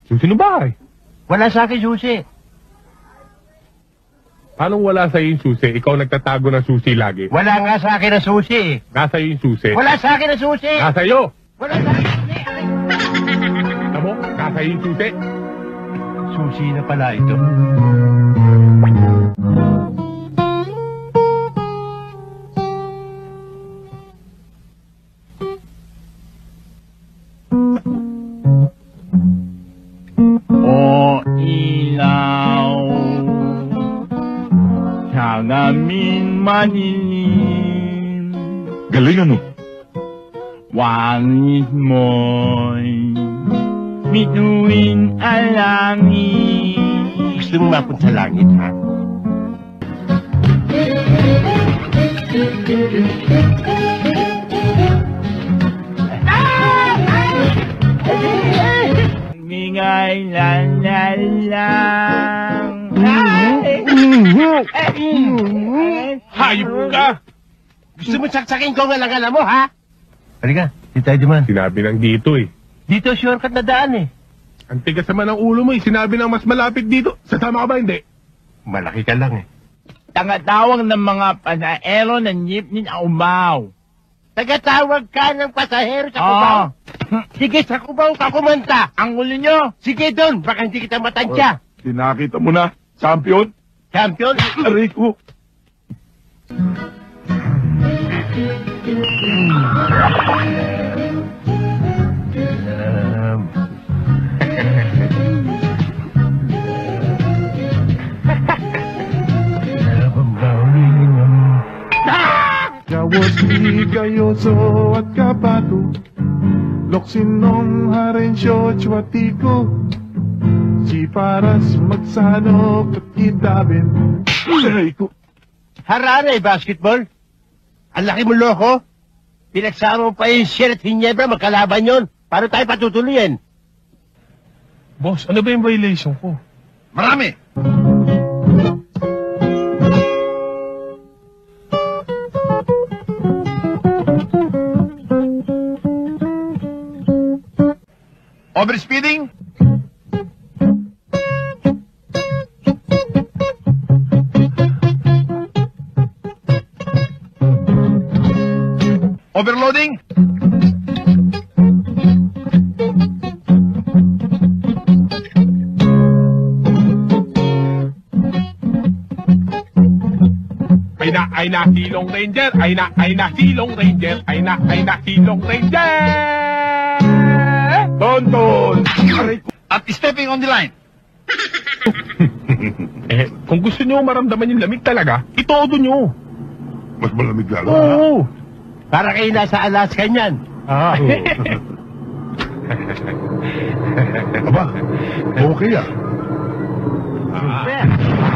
Susi ng bahay. Wala sa akin susi. Paano wala sa'yo yung susi? Ikaw nagtatago ng susi lagi. Wala nga sa akin na susi. Nasa yung susi. Wala sa akin na susi. Nasa iyo. Wala sa akin na susi. Tamo, nasa yung susi. Susi na pala ito. O ilaw sa aming madilim, Galing ano? wangit mo'y bituin ang langit. Gusto mo mapunta sa langit, ha? Bigay lang. Hayop ka! Gusto mo saksakin ko ang alangan mo, ha? Halika, di tayo duman. Sinabi ng dito eh. Dito, shortcut na daan eh. Ang tigas naman ng ulo mo eh. Sinabi ng mas malapit dito. Sasama ka ba hindi? Malaki ka lang eh. Tangatawag ng mga pasahero ng jeepney na umaw. Tagatawag ka ng pasahero sa Oo. Cubao? Sige, sa Cubao ka kumanta. Ang ulo nyo, Sige doon, baka hindi kita matansya. Tinakita mo na, champion. Champion? Aray ko. Kawos ni Gayoso at Kabato, Loksinong Harensyo Chwatiko, si Paras Magsano at Kidabin. Aray ko. Harana basketball? Ang laki mo loko? Pinagsama mo pa yung Sierra at Hinebra, magkalaban yun. Paano tayo patutuloyin? Boss, ano ba yung violation ko? Marami. Overspeeding. Overloading. Ay na, silong ranger. Ay na, silong ranger. Ay na, silong ranger! Tonton. Aray ko. At stepping on the line. Kung gusto nyo maramdaman yung lamig talaga, itodo nyo. Mas malamig lalo. Oo. Para kayo nasa Alaska niyan. Ah. Aba, okay ah. Siyempre.